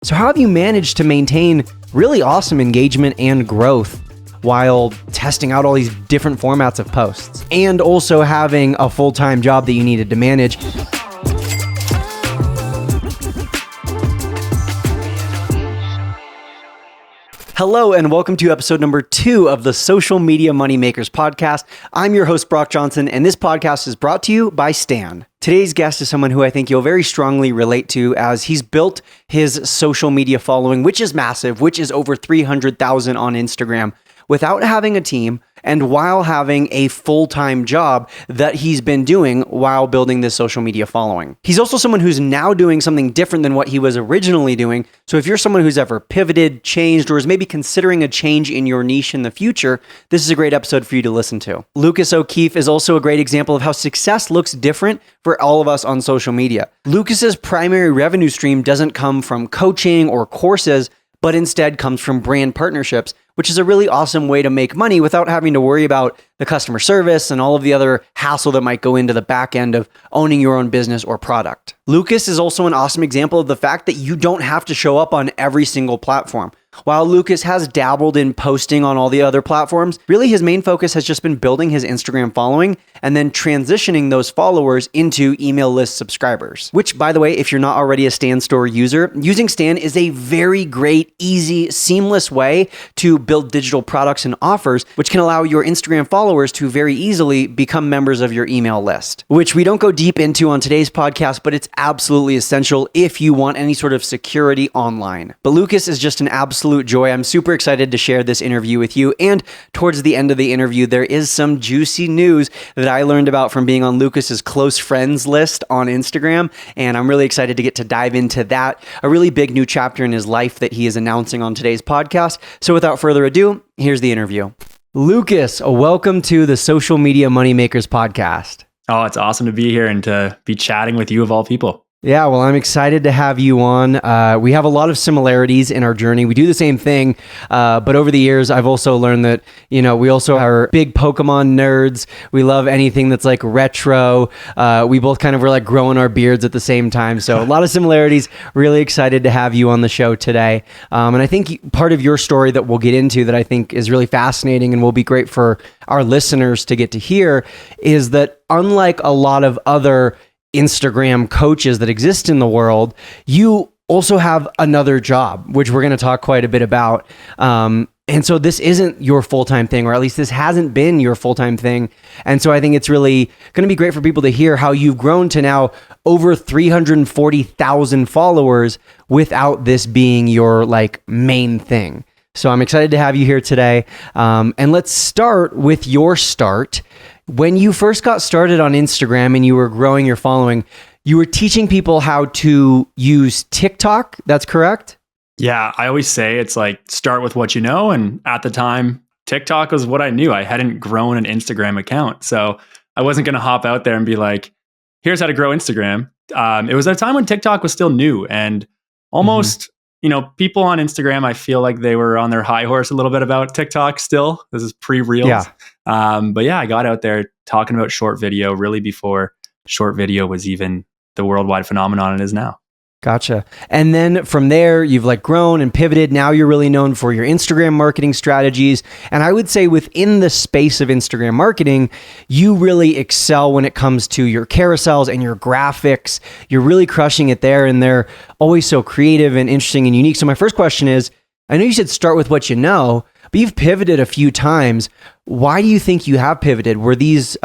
So how have you managed to maintain really awesome engagement and growth while testing out all these different formats of posts and also having a full-time job that you needed to manage? Hello and welcome to episode number 2 of the Social Media Moneymakers podcast. I'm your host, Brock Johnson, and this podcast is brought to you by Stan. Today's guest is someone who I think you'll very strongly relate to, as he's built his social media following, which is massive, which is over 300,000 on Instagram, without having a team and while having a full-time job that he's been doing while building this social media following. He's also someone who's now doing something different than what he was originally doing. So if you're someone who's ever pivoted, changed, or is maybe considering a change in your niche in the future, this is a great episode for you to listen to. Lucas O'Keefe is also a great example of how success looks different for all of us on social media. Lucas's primary revenue stream doesn't come from coaching or courses, but instead comes from brand partnerships, which is a really awesome way to make money without having to worry about the customer service and all of the other hassle that might go into the back end of owning your own business or product. Lucas is also an awesome example of the fact that you don't have to show up on every single platform. While Lucas has dabbled in posting on all the other platforms, really his main focus has just been building his Instagram following and then transitioning those followers into email list subscribers. Which, by the way, if you're not already a Stan Store user, using Stan is a very great, easy, seamless way to build digital products and offers, which can allow your Instagram followers to very easily become members of your email list, which we don't go deep into on today's podcast, but it's absolutely essential if you want any sort of security online. But Lucas is just an absolute joy. I'm super excited to share this interview with you. And towards the end of the interview, there is some juicy news that I learned about from being on Lucas's close friends list on Instagram. And I'm really excited to get to dive into that, a really big new chapter in his life that he is announcing on today's podcast. So without further ado, here's the interview. Lucas, welcome to the Social Media Moneymakers podcast. Oh, it's awesome to be here and to be chatting with you of all people. Yeah, well, I'm excited to have you on. We have a lot of similarities in our journey. We do the same thing, but over the years, I've also learned that, we also are big Pokemon nerds. We love anything that's like retro. We both kind of were like growing our beards at the same time. So a lot of similarities. Really excited to have you on the show today. And I think part of your story that we'll get into that I think is really fascinating and will be great for our listeners to get to hear is that unlike a lot of other Instagram coaches that exist in the world, you also have another job, which we're going to talk quite a bit about. And so this isn't your full-time thing, or at least this hasn't been your full-time thing. And so I think it's really going to be great for people to hear how you've grown to now over 340,000 followers without this being your main thing. So I'm excited to have you here today. And let's start with your start. When you first got started on Instagram and you were growing your following, you were teaching people how to use TikTok. That's correct? Yeah, I always say it's like start with what you know. And at the time, TikTok was what I knew. I hadn't grown an Instagram account. So I wasn't going to hop out there and be like, here's how to grow Instagram. It was a time when TikTok was still new and almost, people on Instagram, I feel like they were on their high horse a little bit about TikTok still. This is pre-Reels. Yeah. But yeah, I got out there talking about short video really before short video was even the worldwide phenomenon it is now. Gotcha. And then from there, you've grown and pivoted. Now you're really known for your Instagram marketing strategies. And I would say within the space of Instagram marketing, you really excel when it comes to your carousels and your graphics. You're really crushing it there, and they're always so creative and interesting and unique. So my first question is, I know you said start with what you know, but you've pivoted a few times. Why do you think you have pivoted? Were these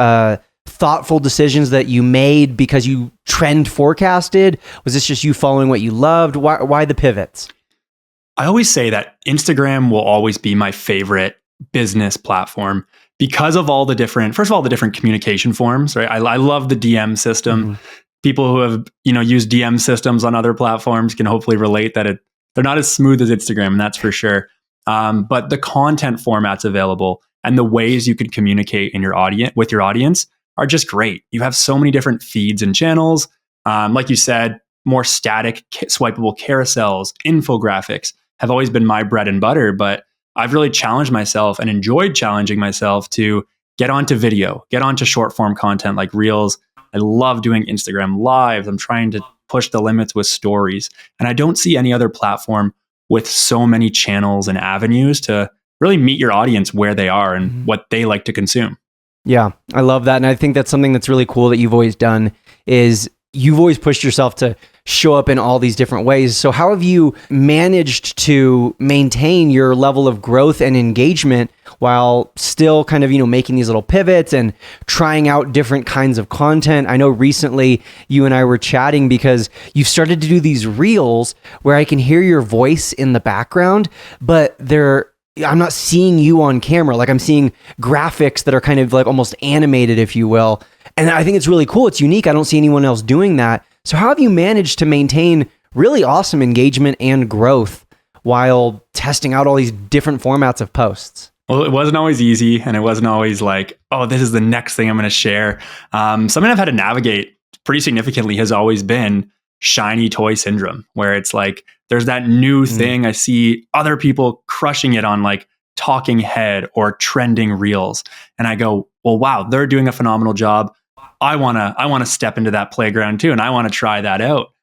thoughtful decisions that you made because you trend forecasted? Was this just you following what you loved? Why the pivots? I always say that Instagram will always be my favorite business platform because of all the different, first of all, the different communication forms, right? I love the DM system. Mm-hmm. People who have, used DM systems on other platforms can hopefully relate that they're not as smooth as Instagram, and that's for sure. But the content formats available and the ways you can communicate with your audience are just great. You have so many different feeds and channels. Like you said, more static swipeable carousels, infographics have always been my bread and butter, but I've really challenged myself and enjoyed challenging myself to get onto video, get onto short form content like Reels. I love doing Instagram lives. I'm trying to push the limits with stories. And I don't see any other platform with so many channels and avenues to really meet your audience where they are and what they like to consume. Yeah, I love that. And I think that's something that's really cool that you've always done is you've always pushed yourself to show up in all these different ways. So how have you managed to maintain your level of growth and engagement while still kind of, making these little pivots and trying out different kinds of content? I know recently you and I were chatting because you've started to do these reels where I can hear your voice in the background, but I'm not seeing you on camera. Like I'm seeing graphics that are kind of like almost animated, if you will. And I think it's really cool. It's unique. I don't see anyone else doing that. So how have you managed to maintain really awesome engagement and growth while testing out all these different formats of posts? Well, it wasn't always easy, and it wasn't always like, oh, this is the next thing I'm going to share. Something I've had to navigate pretty significantly has always been shiny toy syndrome, where it's like, there's that new thing. I see other people crushing it on like talking head or trending reels. And I go, well, wow, they're doing a phenomenal job. I want to step into that playground too. And I want to try that out.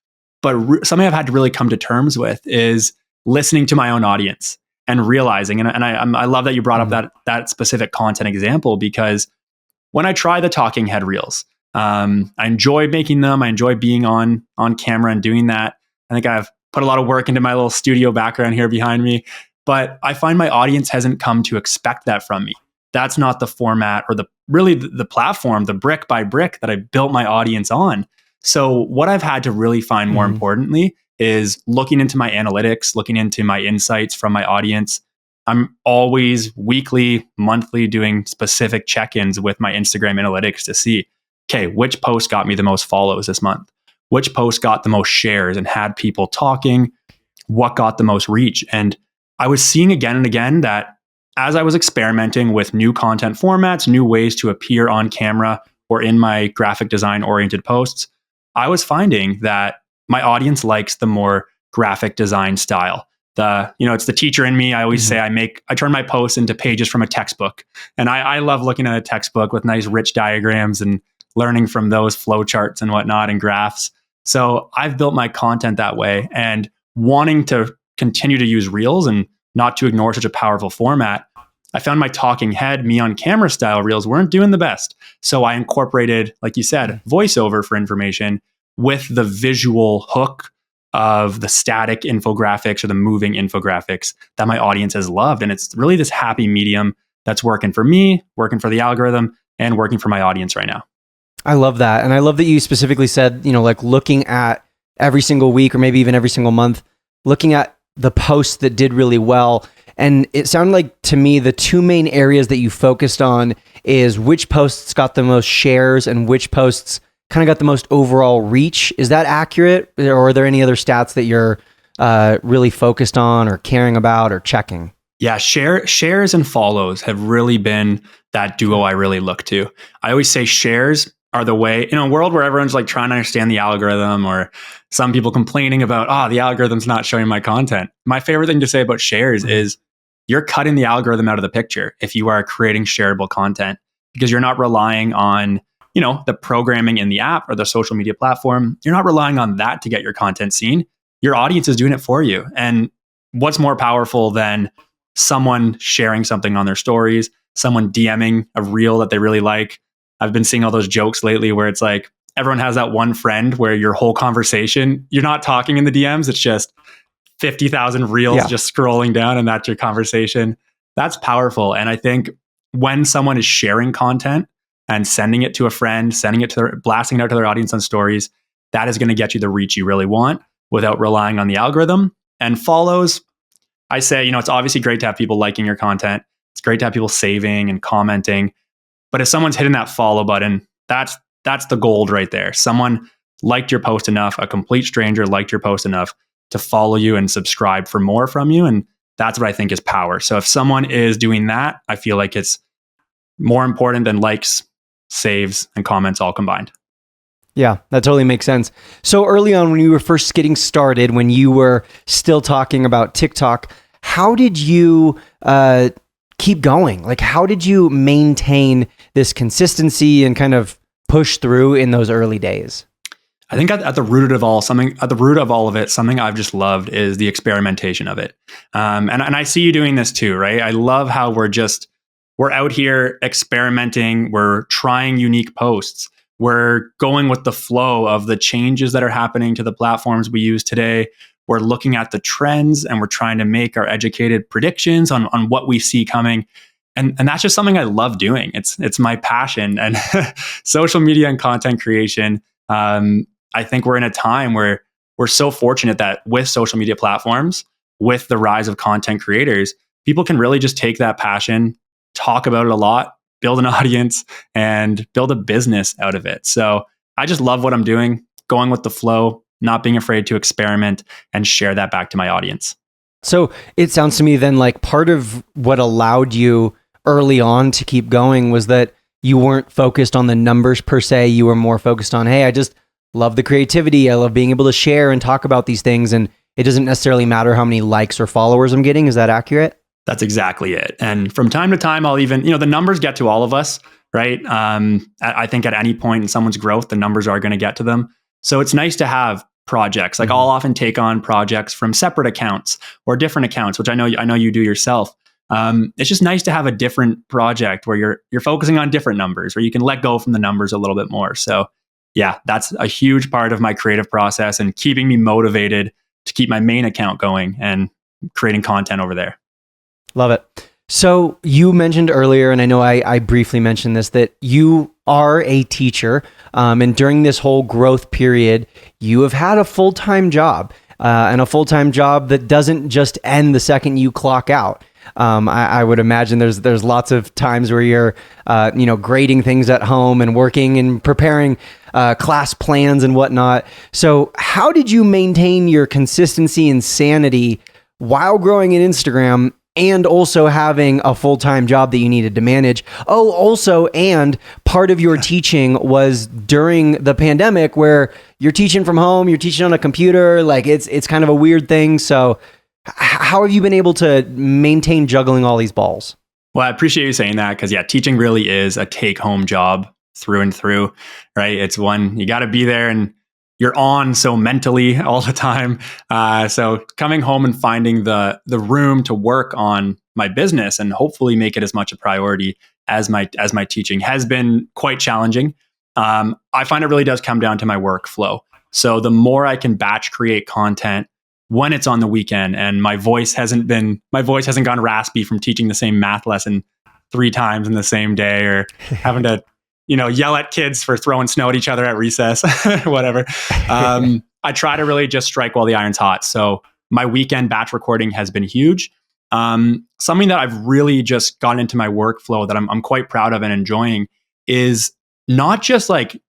But something I've had to really come to terms with is listening to my own audience and realizing, and I love that you brought up that specific content example, because when I try the talking head reels, I enjoy making them. I enjoy being on camera and doing that. I think I've put a lot of work into my little studio background here behind me, but I find my audience hasn't come to expect that from me. That's not the format or the platform, the brick by brick that I built my audience on. So what I've had to really find more importantly is looking into my analytics, looking into my insights from my audience. I'm always weekly, monthly doing specific check-ins with my Instagram analytics to see, okay, which post got me the most follows this month? Which post got the most shares and had people talking? What got the most reach? And I was seeing again and again that as I was experimenting with new content formats, new ways to appear on camera or in my graphic design oriented posts, I was finding that my audience likes the more graphic design style. It's the teacher in me. I always say I turn my posts into pages from a textbook. And I love looking at a textbook with nice rich diagrams and learning from those flowcharts and whatnot and graphs. So I've built my content that way, and wanting to continue to use reels and not to ignore such a powerful format, I found my talking head, me on camera style reels weren't doing the best. So I incorporated, like you said, voiceover for information with the visual hook of the static infographics or the moving infographics that my audience has loved. And it's really this happy medium that's working for me, working for the algorithm, and working for my audience right now. I love that. And I love that you specifically said, like looking at every single week or maybe even every single month, looking at the posts that did really well. And it sounded like to me, the two main areas that you focused on is which posts got the most shares and which posts kind of got the most overall reach. Is that accurate? Or are there any other stats that you're really focused on or caring about or checking? Yeah, shares and follows have really been that duo I really look to. I always say shares are the way, in a world where everyone's like trying to understand the algorithm, or some people complaining about, the algorithm's not showing my content. My favorite thing to say about shares is you're cutting the algorithm out of the picture if you are creating shareable content, because you're not relying on, the programming in the app or the social media platform. You're not relying on that to get your content seen. Your audience is doing it for you. And what's more powerful than someone sharing something on their stories, someone DMing a reel that they really like? I've been seeing all those jokes lately where it's like everyone has that one friend where your whole conversation, you're not talking in the DMs, it's just 50,000 reels just scrolling down, and that's your conversation. That's powerful. And I think when someone is sharing content and sending it to a friend, blasting it out to their audience on stories, that is going to get you the reach you really want without relying on the algorithm. And follows, I say, it's obviously great to have people liking your content. It's great to have people saving and commenting. But if someone's hitting that follow button, that's the gold right there. Someone liked your post enough, a complete stranger liked your post enough to follow you and subscribe for more from you. And that's what I think is power. So if someone is doing that, I feel like it's more important than likes, saves, and comments all combined. Yeah, that totally makes sense. So early on, when you were first getting started, when you were still talking about TikTok, how did you keep going? Like, how did you maintain this consistency and kind of push through in those early days? I think at the root of all of it, something I've just loved is the experimentation of it. And I see you doing this too, right? I love how we're out here experimenting. We're trying unique posts. We're going with the flow of the changes that are happening to the platforms we use today. We're looking at the trends and we're trying to make our educated predictions on what we see coming. And that's just something I love doing. It's my passion. And social media and content creation, I think we're in a time where we're so fortunate that with social media platforms, with the rise of content creators, people can really just take that passion, talk about it a lot, build an audience, and build a business out of it. So I just love what I'm doing, going with the flow, not being afraid to experiment and share that back to my audience. So it sounds to me then like part of what allowed you early on to keep going was that you weren't focused on the numbers per se. You were more focused on, hey, I just love the creativity. I love being able to share and talk about these things. And it doesn't necessarily matter how many likes or followers I'm getting. Is that accurate? That's exactly it. And from time to time, I'll even, the numbers get to all of us, right? I think at any point in someone's growth, the numbers are going to get to them. So it's nice to have projects. Like I'll often take on projects from separate accounts or different accounts, which I know you do yourself. It's just nice to have a different project where you're focusing on different numbers, where you can let go from the numbers a little bit more. So yeah, that's a huge part of my creative process and keeping me motivated to keep my main account going and creating content over there. Love it. So you mentioned earlier, and I know I briefly mentioned this, that you are a teacher. And during this whole growth period, you have had a full-time job and a full-time job that doesn't just end the second you clock out. I would imagine there's lots of times where you're, grading things at home and working and preparing class plans and whatnot. So how did you maintain your consistency and sanity while growing an Instagram and also having a full-time job that you needed to manage? Oh, also, and part of your teaching was during the pandemic where you're teaching from home, you're teaching on a computer, like it's kind of a weird thing. So how have you been able to maintain juggling all these balls? Well, I appreciate you saying that because teaching really is a take-home job through and through, right? It's one, you got to be there and you're on so mentally all the time. So coming home and finding the room to work on my business and hopefully make it as much a priority as my teaching has been quite challenging. I find it really does come down to my workflow. So the more I can batch create content when it's on the weekend and my voice hasn't gone raspy from teaching the same math lesson 3 times in the same day or having to yell at kids for throwing snow at each other at recess, whatever. I try to really just strike while the iron's hot. So my weekend batch recording has been huge. Something that I've really just gotten into my workflow that I'm quite proud of and enjoying is not just like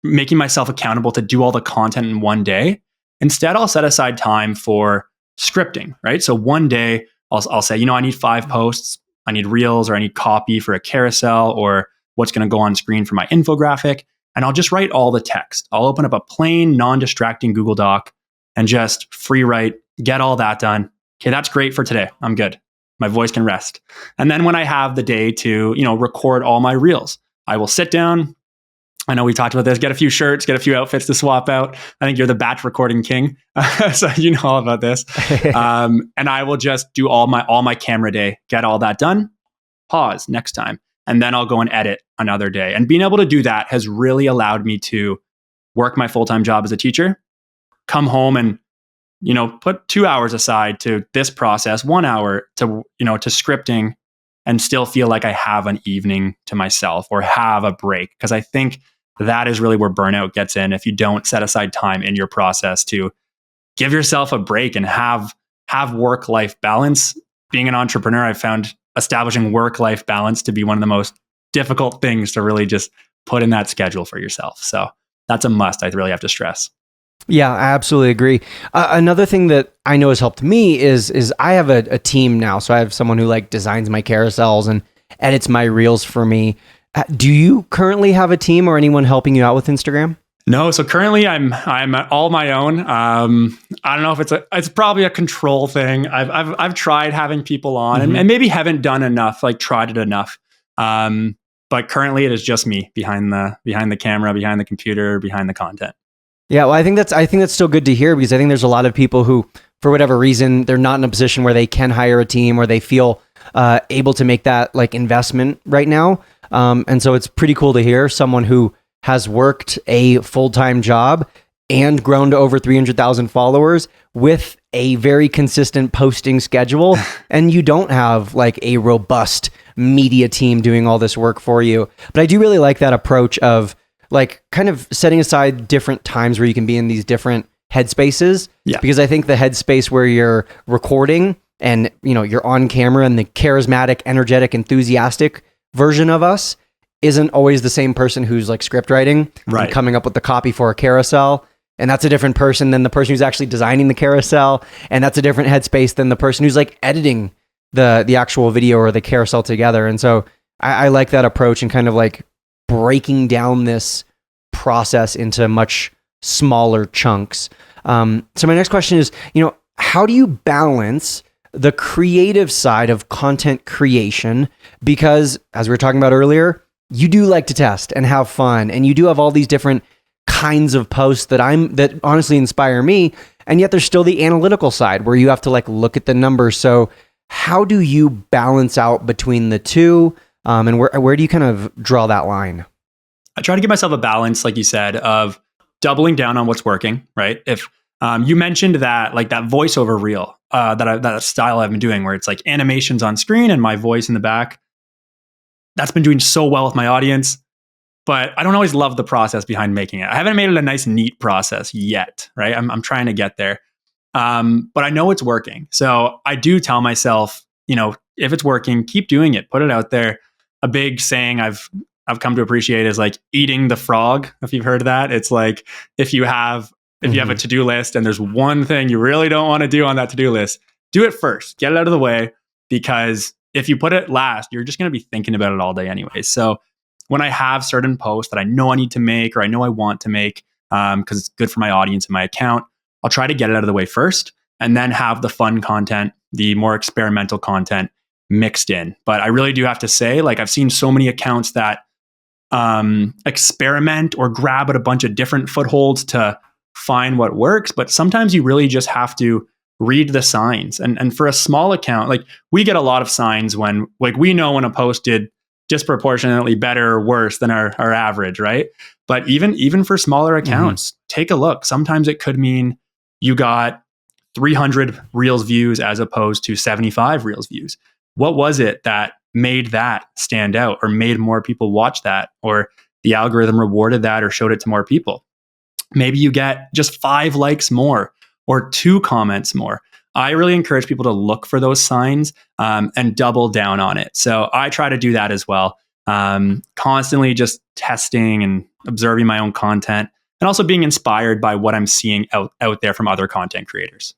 making myself accountable to do all the content in one day. Instead, I'll set aside time for scripting, right? So one day I'll say, I need 5 posts, I need reels, or I need copy for a carousel, or what's going to go on screen for my infographic. And I'll just write all the text. I'll open up a plain, non-distracting Google Doc and just free write, get all that done. Okay, that's great for today. I'm good. My voice can rest. And then when I have the day to, record all my reels, I will sit down. I know we talked about this, get a few shirts, get a few outfits to swap out. I think you're the batch recording king. So you know all about this. And I will just do all my camera day, get all that done, pause next time. And then I'll go and edit another day. And being able to do that has really allowed me to work my full-time job as a teacher, come home and, put 2 hours aside to this process, 1 hour to scripting, and still feel like I have an evening to myself or have a break. Because I think that is really where burnout gets in if you don't set aside time in your process to give yourself a break and have work-life balance. Being an entrepreneur, I've found establishing work-life balance to be one of the most difficult things to really just put in that schedule for yourself. So that's a must. I really have to stress. Yeah, I absolutely agree. Another thing that I know has helped me is I have a team now. So I have someone who designs my carousels and edits my reels for me. Do you currently have a team or anyone helping you out with Instagram? No, so currently I'm all my own. I don't know if it's probably a control thing. I've tried having people on and maybe haven't done enough, tried it enough. But currently it is just me behind the camera, behind the computer, behind the content. Yeah, well, I think that's still good to hear, because I think there's a lot of people who, for whatever reason, they're not in a position where they can hire a team or they feel able to make that like investment right now. And so it's pretty cool to hear someone who has worked a full-time job and grown to over 300,000 followers with a very consistent posting schedule, and you don't have like a robust media team doing all this work for you. But I do really like that approach of like kind of setting aside different times where you can be in these different headspaces. Yeah. Because I think the headspace where you're recording and, you know, you're on camera and the charismatic, energetic, enthusiastic version of us isn't always the same person who's like script writing and coming up with the copy for a carousel. And that's a different person than the person who's actually designing the carousel. And that's a different headspace than the person who's like editing the actual video or the carousel together. And so I like that approach and kind of like breaking down this process into much smaller chunks. So my next question is, you know, how do you balance the creative side of content creation? Because as we were talking about earlier, you do like to test and have fun, and you do have all these different kinds of posts that honestly inspire me. And yet there's still the analytical side where you have to like look at the numbers. So how do you balance out between the two? And where do you kind of draw that line? I try to give myself a balance, like you said, of doubling down on what's working, right? If you mentioned that, like that voiceover reel, that style I've been doing where it's like animations on screen and my voice in the back, that's been doing so well with my audience, but I don't always love the process behind making it. I haven't made it a nice, neat process yet, right? I'm trying to get there. But I know it's working. So I do tell myself, you know, if it's working, keep doing it, put it out there. A big saying I've come to appreciate is like eating the frog. If you've heard of that, it's like if you have a to-do list and there's one thing you really don't want to do on that to-do list, do it first, get it out of the way, because if you put it last, you're just going to be thinking about it all day anyway. So when I have certain posts that I know I need to make or I know I want to make because it's good for my audience and my account, I'll try to get it out of the way first and then have the fun content, the more experimental content mixed in. But I really do have to say, like, I've seen so many accounts that experiment or grab at a bunch of different footholds to find what works. But sometimes you really just have to read the signs. And for a small account, like we get a lot of signs when, like, we know when a post did disproportionately better or worse than our average, right? But even for smaller accounts, take a look. Sometimes it could mean you got 300 Reels views as opposed to 75 Reels views. What was it that made that stand out or made more people watch that, or the algorithm rewarded that or showed it to more people? Maybe you get just 5 likes more or 2 comments more. I really encourage people to look for those signs and double down on it. So I try to do that as well. Constantly just testing and observing my own content and also being inspired by what I'm seeing out there from other content creators.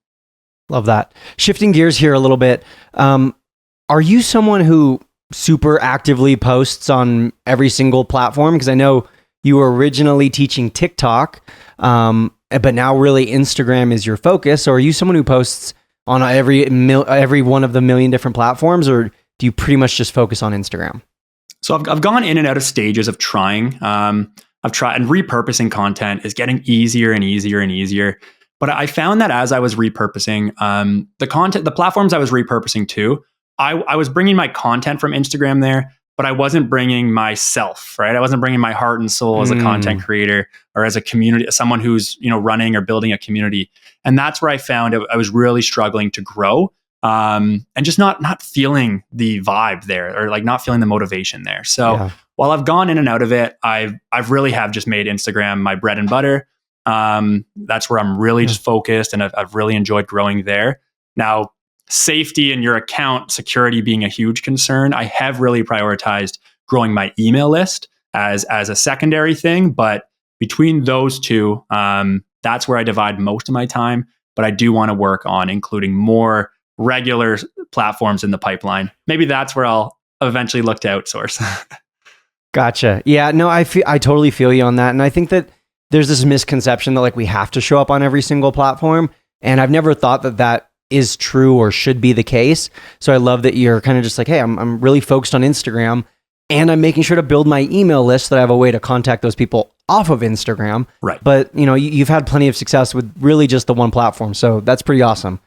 Love that. Shifting gears here a little bit. Are you someone who super actively posts on every single platform? Because I know you were originally teaching TikTok, but now really Instagram is your focus. So are you someone who posts on every one of the million different platforms, or do you pretty much just focus on Instagram? So I've gone in and out of stages of trying. I've tried, and repurposing content is getting easier and easier and easier. But I found that as I was repurposing the platforms I was repurposing to, I was bringing my content from Instagram there, but I wasn't bringing myself, right? I wasn't bringing my heart and soul as a content creator or as a community, as someone who's, you know, running or building a community. And that's where I found I was really struggling to grow and just not feeling the vibe there, or like not feeling the motivation there. So while I've gone in and out of it, I've really have just made Instagram my bread and butter. That's where I'm really just focused, and I've really enjoyed growing there. Now, safety and your account security being a huge concern, I have really prioritized growing my email list as a secondary thing. But between those two, that's where I divide most of my time. But I do want to work on including more regular platforms in the pipeline. Maybe that's where I'll eventually look to outsource. Gotcha. Yeah, no, I totally feel you on that. And I think that there's this misconception that like we have to show up on every single platform. And I've never thought that is true or should be the case. So I love that you're kind of just like, hey, I'm really focused on Instagram, and I'm making sure to build my email list so that I have a way to contact those people off of Instagram. Right. But you've had plenty of success with really just the one platform. So that's pretty awesome.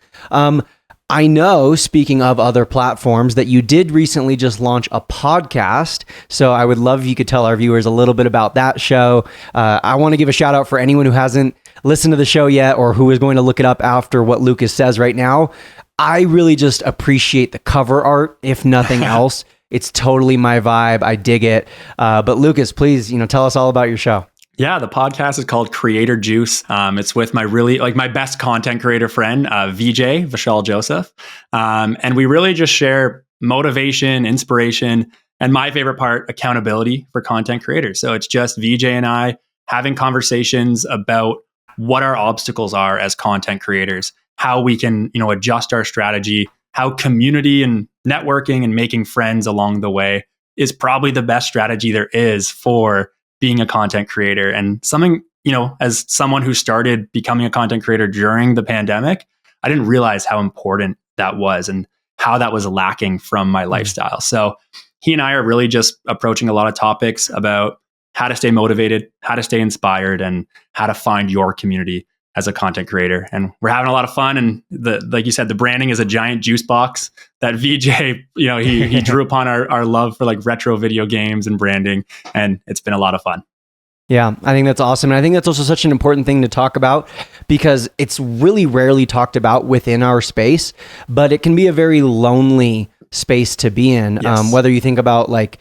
I know, speaking of other platforms, that you did recently just launch a podcast. So I would love if you could tell our viewers a little bit about that show. I want to give a shout out for anyone who hasn't listened to the show yet or who is going to look it up after what Lucas says right now. I really just appreciate the cover art, if nothing else. It's totally my vibe. I dig it. But Lucas, please, tell us all about your show. Yeah, the podcast is called Creator Juice. It's with my best content creator friend, VJ, Vishal Joseph. And we really just share motivation, inspiration, and my favorite part, accountability for content creators. So it's just VJ and I having conversations about what our obstacles are as content creators, how we can, adjust our strategy, how community and networking and making friends along the way is probably the best strategy there is for being a content creator. And something, as someone who started becoming a content creator during the pandemic, I didn't realize how important that was and how that was lacking from my lifestyle. So he and I are really just approaching a lot of topics about how to stay motivated, how to stay inspired, and how to find your community as a content creator. And we're having a lot of fun. And like you said, the branding is a giant juice box that VJ, he drew upon our love for like retro video games and branding. And it's been a lot of fun. Yeah, I think that's awesome. And I think that's also such an important thing to talk about because it's really rarely talked about within our space, but it can be a very lonely space to be in. Yes. Whether you think about like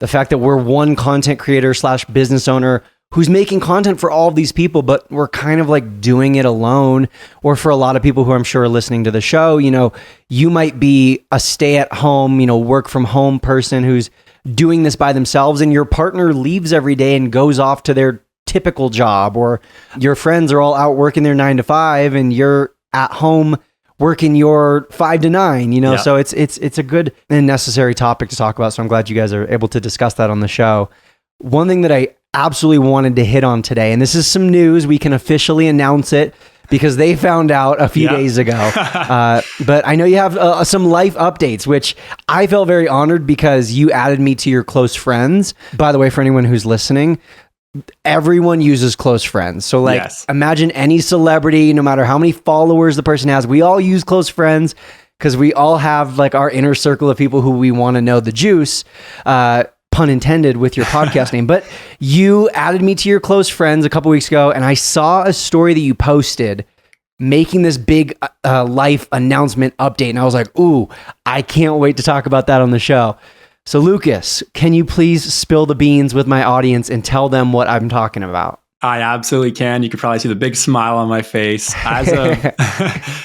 the fact that we're one content creator / business owner who's making content for all of these people, but we're kind of like doing it alone. Or for a lot of people who I'm sure are listening to the show, you might be a stay-at-home, work from home person who's doing this by themselves, and your partner leaves every day and goes off to their typical job, or your friends are all out working their 9 to 5 and you're at home working your 5 to 9, Yeah. So it's a good and necessary topic to talk about. So I'm glad you guys are able to discuss that on the show. One thing that I absolutely wanted to hit on today, and this is some news, we can officially announce it because they found out a few days ago. But I know you have some life updates, which I felt very honored because you added me to your close friends. By the way, for anyone who's listening, everyone uses close friends. So Yes. Imagine any celebrity, no matter how many followers the person has, we all use close friends because we all have like our inner circle of people who we want to know the juice. Pun intended with your podcast name, but you added me to your close friends a couple weeks ago, and I saw a story that you posted making this big life announcement update, and I was like, ooh, I can't wait to talk about that on the show. So Lucas, can you please spill the beans with my audience and tell them what I'm talking about? I absolutely can. You could probably see the big smile on my face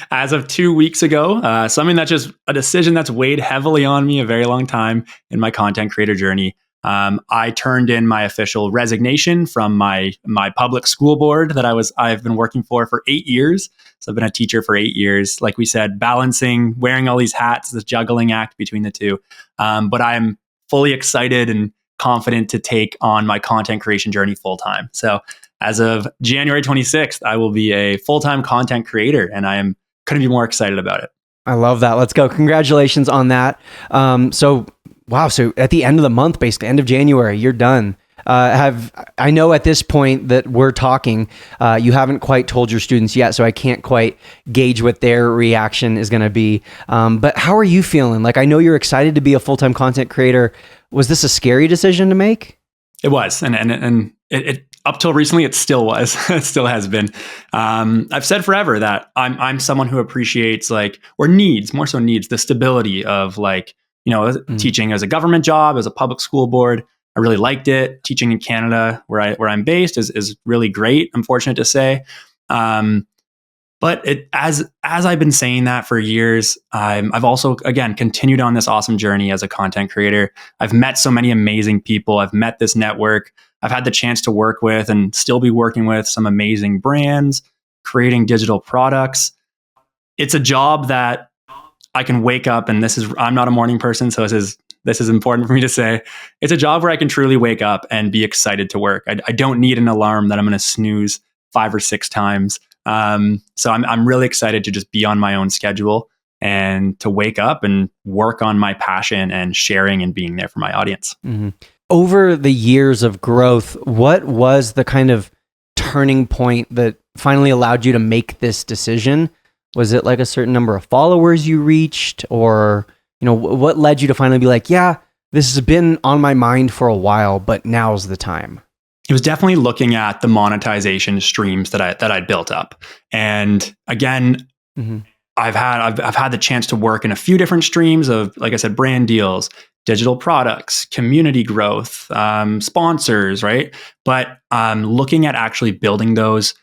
as of 2 weeks ago. Something that's just a decision that's weighed heavily on me a very long time in my content creator journey. I turned in my official resignation from my public school board that I've been working for 8 years. So I've been a teacher for 8 years. Like we said, balancing, wearing all these hats, this juggling act between the two. But I'm fully excited and confident to take on my content creation journey full time. So as of January 26th, I will be a full-time content creator, and couldn't be more excited about it. I love that. Let's go. Congratulations on that. So at the end of the month, basically end of January, you're done. I know at this point that we're talking, you haven't quite told your students yet, so I can't quite gauge what their reaction is going to be. But how are you feeling? Like, I know you're excited to be a full-time content creator. Was this a scary decision to make? It was, and it up till recently, it still was. It still has been. I've said forever that I'm someone who appreciates more so needs the stability of teaching as a government job, as a public school board. I really liked it. Teaching in Canada, where I'm based, is really great. I'm fortunate to say. But as I've been saying that for years, I've also, again, continued on this awesome journey as a content creator. I've met so many amazing people. I've met this network. I've had the chance to work with and still be working with some amazing brands, creating digital products. It's a job that I can wake up, and I'm not a morning person, so this is important for me to say. It's a job where I can truly wake up and be excited to work. I don't need an alarm that I'm going to snooze 5 or 6 times. So I'm really excited to just be on my own schedule and to wake up and work on my passion and sharing and being there for my audience. Mm-hmm. over the years of growth, what was the kind of turning point that finally allowed you to make this decision? Was it like a certain number of followers you reached, or, what led you to finally be like, yeah, this has been on my mind for a while, but now's the time? It was definitely looking at the monetization streams that I'd built up. And again, I've had the chance to work in a few different streams of, like I said, brand deals, digital products, community growth, sponsors, right? But looking at actually building those,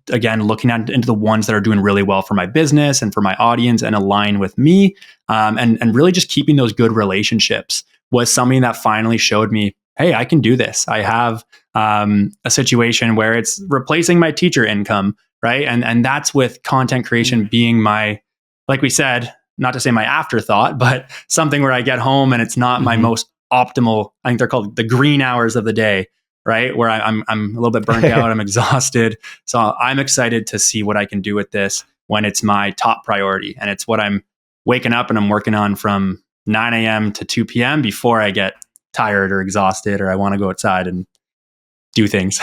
again, looking into the ones that are doing really well for my business and for my audience and align with me, and really just keeping those good relationships was something that finally showed me, hey, I can do this. I have a situation where it's replacing my teacher income, right? And that's with content creation being my, like we said, not to say my afterthought, but something where I get home and it's not my most optimal. I think they're called the green hours of the day, right? Where I'm a little bit burnt out, I'm exhausted. So I'm excited to see what I can do with this when it's my top priority. And it's what I'm waking up and I'm working on from 9 a.m. to 2 p.m. before I get tired or exhausted or I want to go outside and do things.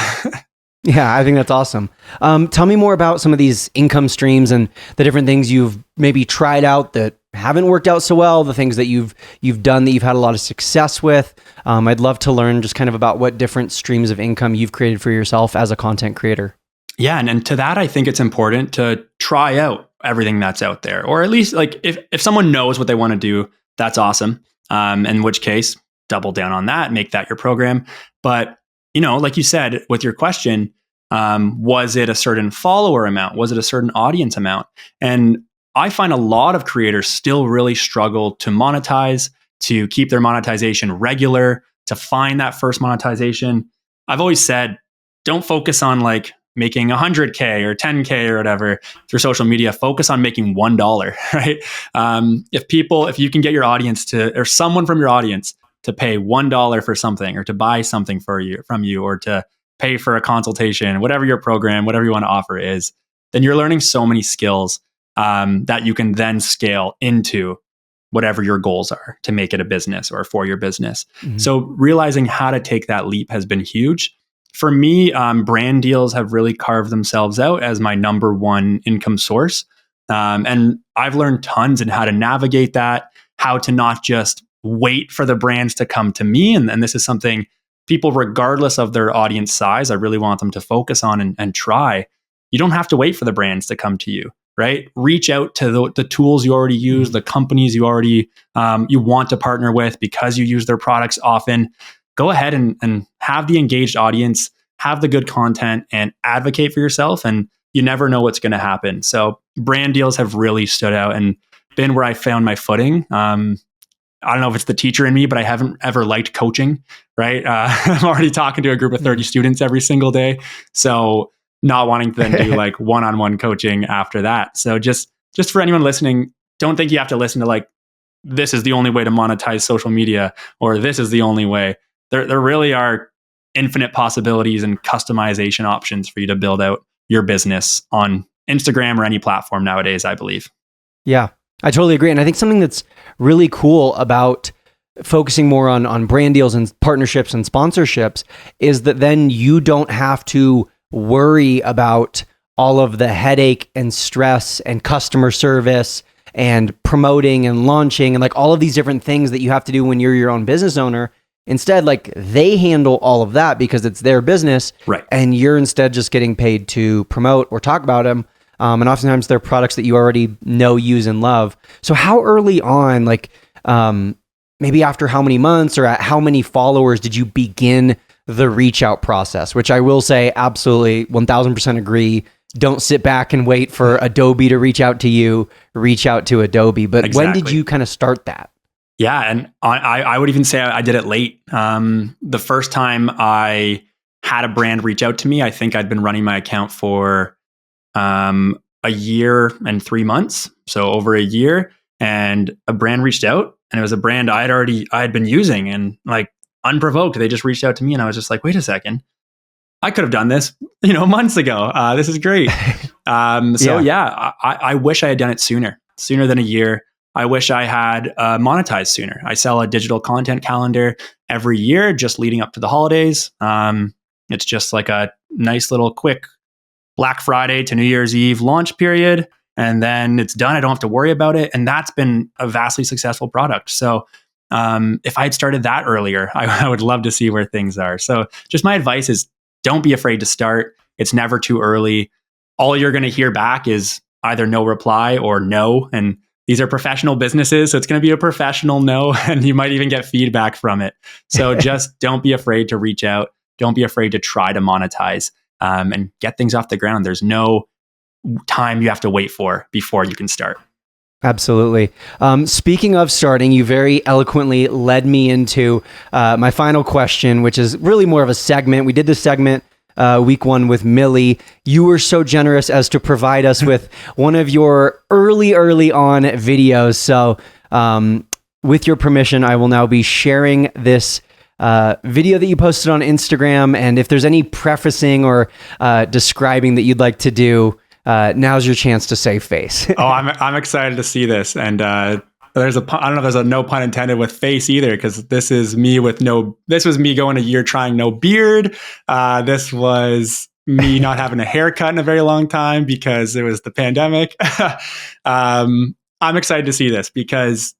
Yeah, I think that's awesome. Tell me more about some of these income streams and the different things you've maybe tried out that haven't worked out so well, the things that you've done that you've had a lot of success with. I'd love to learn just kind of about what different streams of income you've created for yourself as a content creator. Yeah, and to that, I think it's important to try out everything that's out there, or at least like if someone knows what they want to do, that's awesome. In which case, double down on that, make that your program. But like you said with your question, was it a certain follower amount? Was it a certain audience amount? And I find a lot of creators still really struggle to monetize, to keep their monetization regular, to find that first monetization. I've always said, don't focus on like making 100K or 10K or whatever through social media. Focus on making $1, right? If you can get your audience or someone from your audience to pay $1 for something, or to buy something from you, or to pay for a consultation, whatever your program, whatever you want to offer is, then you're learning so many skills that you can then scale into whatever your goals are to make it a business or for your business. So realizing how to take that leap has been huge. For me, brand deals have really carved themselves out as my number one income source. And I've learned tons in how to navigate that, how to not just wait for the brands to come to me. And this is something people, regardless of their audience size, I really want them to focus on and try. You don't have to wait for the brands to come to you, right? Reach out to the tools you already use, the companies you already you want to partner with because you use their products often. Go ahead and have the engaged audience, have the good content, and advocate for yourself. And you never know what's going to happen. So brand deals have really stood out and been where I found my footing. I don't know if it's the teacher in me, but I haven't ever liked coaching, right? I'm already talking to a group of 30 students every single day. So not wanting to then do like one-on-one coaching after that. So just for anyone listening, don't think you have to listen to like, this is the only way to monetize social media, or this is the only way. There really are infinite possibilities and customization options for you to build out your business on Instagram or any platform nowadays, I believe. Yeah, I totally agree. And I think something that's really cool about focusing more on brand deals and partnerships and sponsorships is that then you don't have to worry about all of the headache and stress and customer service and promoting and launching and like all of these different things that you have to do when you're your own business owner. Instead, like they handle all of that because it's their business, right? And you're instead just getting paid to promote or talk about them. And oftentimes they're products that you already know, use, and love. So how early on, like maybe after how many months or at how many followers did you begin the reach out process? Which I will say, absolutely 1000% agree. Don't sit back and wait for Adobe to reach out to you, reach out to Adobe. But When did you kind of start that? Yeah. And I would even say I did it late. The first time I had a brand reach out to me, I think I'd been running my account for a year and 3 months. So over a year, and a brand reached out, and it was a brand I had been using, and like unprovoked, they just reached out to me, and I was just like, wait a second, I could have done this, months ago. This is great. I wish I had done it sooner than a year. I wish I had monetized sooner. I sell a digital content calendar every year, just leading up to the holidays. It's just like a nice little quick Black Friday to New Year's Eve launch period. And then it's done. I don't have to worry about it. And that's been a vastly successful product. So if I had started that earlier, I would love to see where things are. So just my advice is don't be afraid to start. It's never too early. All you're going to hear back is either no reply or no. And these are professional businesses. So it's going to be a professional no. And you might even get feedback from it. So just don't be afraid to reach out. Don't be afraid to try to monetize and get things off the ground. There's no time you have to wait for before you can start. Absolutely. Speaking of starting, you very eloquently led me into my final question, which is really more of a segment. We did this segment week one with Millie. You were so generous as to provide us with one of your early on videos. So with your permission, I will now be sharing this video that you posted on Instagram. And if there's any prefacing or describing that you'd like to do, now's your chance to save face. Oh, I'm excited to see this. And I don't know if there's a no pun intended with face either, because this was me going a year trying no beard. This was me not having a haircut in a very long time because it was the pandemic. I'm excited to see this because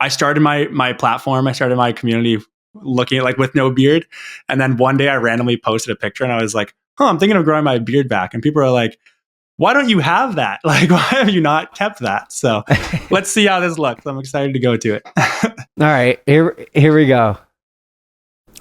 I started my platform. I started my community looking at like with no beard. And then one day I randomly posted a picture and I was like, I'm thinking of growing my beard back. And people are like, why don't you have that? Like, why have you not kept that? So let's see how this looks. I'm excited to go to it. All right, here we go.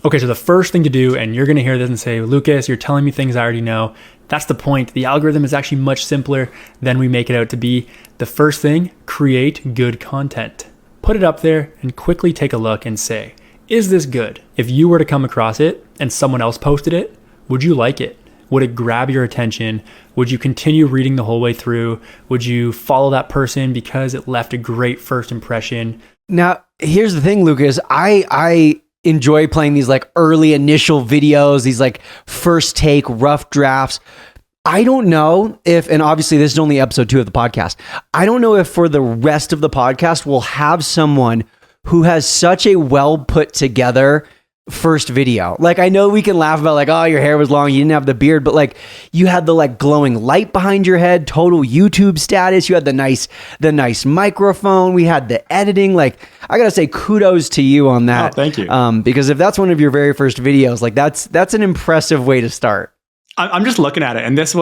Okay, so the first thing to do, and you're going to hear this and say, Lucas, you're telling me things I already know. That's the point. The algorithm is actually much simpler than we make it out to be. The first thing, create good content. Put it up there and quickly take a look and say, is this good? If you were to come across it and someone else posted it, would you like it? Would it grab your attention? Would you continue reading the whole way through? Would you follow that person because it left a great first impression? Now, here's the thing, Lucas. I enjoy playing these like early initial videos, these like first take rough drafts. I don't know if, and obviously this is only episode 2 of the podcast, I don't know if for the rest of the podcast we'll have someone who has such a well put together first video. Like, I know we can laugh about like, oh, your hair was long, you didn't have the beard, but like you had the like glowing light behind your head, total YouTube status, you had the nice microphone, we had the editing. Like, I gotta say kudos to you on that. Oh, thank you. Because if that's one of your very first videos, like that's an impressive way to start. I'm just looking at it, and this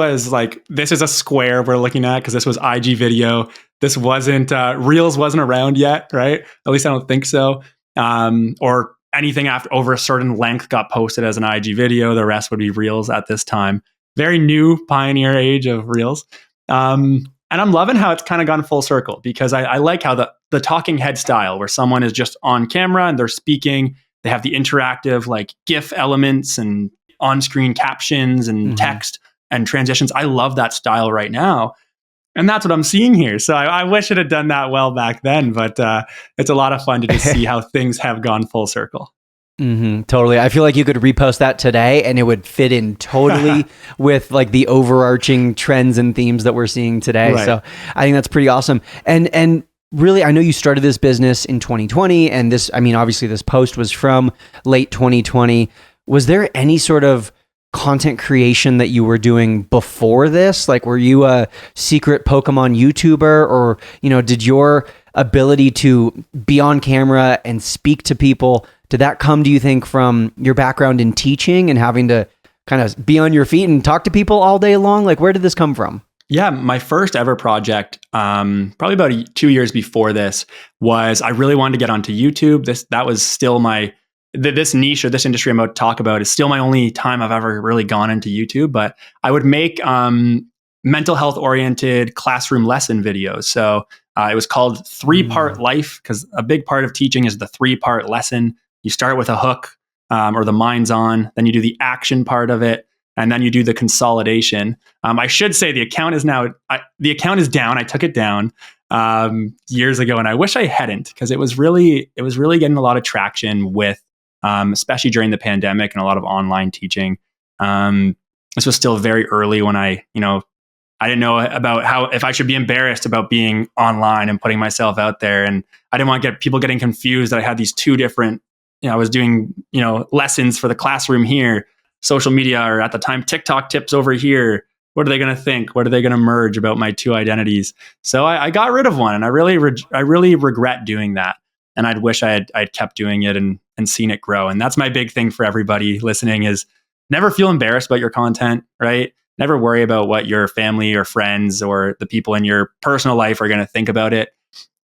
is a square we're looking at because this was IG video. This wasn't Reels wasn't around yet, right? At least I don't think so. Or anything after over a certain length got posted as an IG video. The rest would be Reels at this time. Very new pioneer age of Reels. And I'm loving how it's kind of gone full circle because I like how the talking head style where someone is just on camera and they're speaking. They have the interactive like GIF elements and on-screen captions and text and transitions. I love that style right now. And that's what I'm seeing here. So I wish it had done that well back then, but it's a lot of fun to just see how things have gone full circle. Totally. I feel like you could repost that today and it would fit in totally with like the overarching trends and themes that we're seeing today. Right. So I think that's pretty awesome. And really, I know you started this business in 2020 and this, I mean, obviously this post was from late 2020. Was there any sort of content creation that you were doing before this? Like, were you a secret Pokemon YouTuber, or, you know, did your ability to be on camera and speak to people, did that come, do you think, from your background in teaching and having to kind of be on your feet and talk to people all day long? Like, where did this come from? Yeah, my first ever project, probably about 2 years before this, was I really wanted to get onto YouTube. That was still this niche or this industry I'm about to talk about is still my only time I've ever really gone into YouTube. But I would make mental health oriented classroom lesson videos. So it was called 3-part life because a big part of teaching is the 3-part lesson. You start with a hook or the mind's on, then you do the action part of it, and then you do the consolidation. I should say the account is down. I took it down years ago, and I wish I hadn't because it was really getting a lot of traction with, especially during the pandemic and a lot of online teaching. This was still very early when I, I didn't know about if I should be embarrassed about being online and putting myself out there. And I didn't want to get people getting confused that I had these two different, I was doing, lessons for the classroom here, social media, or at the time, TikTok tips over here. What are they going to think? What are they going to merge about my two identities? So I got rid of one, and I really regret doing that. And I'd wish I'd kept doing it and seen it grow. And that's my big thing for everybody listening is never feel embarrassed about your content, right? Never worry about what your family or friends or the people in your personal life are going to think about it.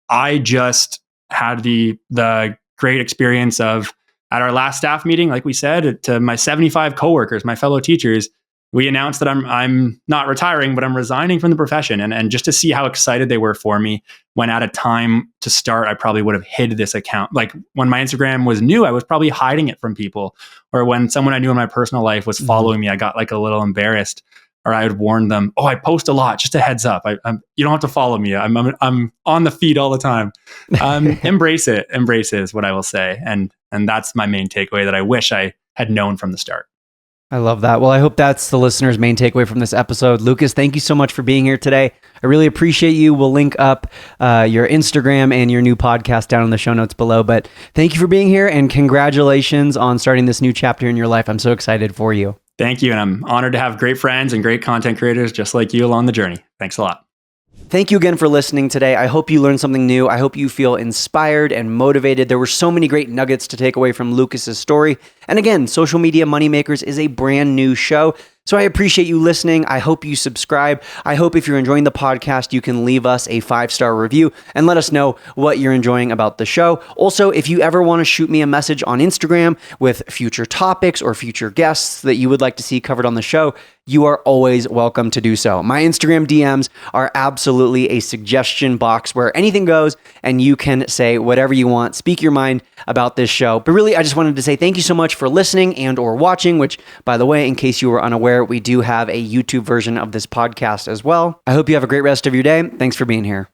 I just had the great experience of, at our last staff meeting, like we said, to my 75 coworkers, my fellow teachers, we announced that I'm not retiring, but I'm resigning from the profession. And just to see how excited they were for me, when at a time to start, I probably would have hid this account. Like when my Instagram was new, I was probably hiding it from people. Or when someone I knew in my personal life was following me, I got like a little embarrassed. Or I would warn them, oh, I post a lot, just a heads up. You don't have to follow me. I'm on the feed all the time. Embrace it. Embrace it is what I will say. And that's my main takeaway that I wish I had known from the start. I love that. Well, I hope that's the listener's main takeaway from this episode. Lucas, thank you so much for being here today. I really appreciate you. We'll link up your Instagram and your new podcast down in the show notes below. But thank you for being here, and congratulations on starting this new chapter in your life. I'm so excited for you. Thank you. And I'm honored to have great friends and great content creators just like you along the journey. Thanks a lot. Thank you again for listening today. I hope you learned something new. I hope you feel inspired and motivated. There were so many great nuggets to take away from Lucas's story. And again, Social Media Moneymakers is a brand new show. So I appreciate you listening. I hope you subscribe. I hope if you're enjoying the podcast, you can leave us a 5-star review and let us know what you're enjoying about the show. Also, if you ever want to shoot me a message on Instagram with future topics or future guests that you would like to see covered on the show, you are always welcome to do so. My Instagram DMs are absolutely a suggestion box where anything goes and you can say whatever you want, speak your mind about this show. But really, I just wanted to say thank you so much for listening and or watching, which, by the way, in case you were unaware, we do have a YouTube version of this podcast as well. I hope you have a great rest of your day. Thanks for being here.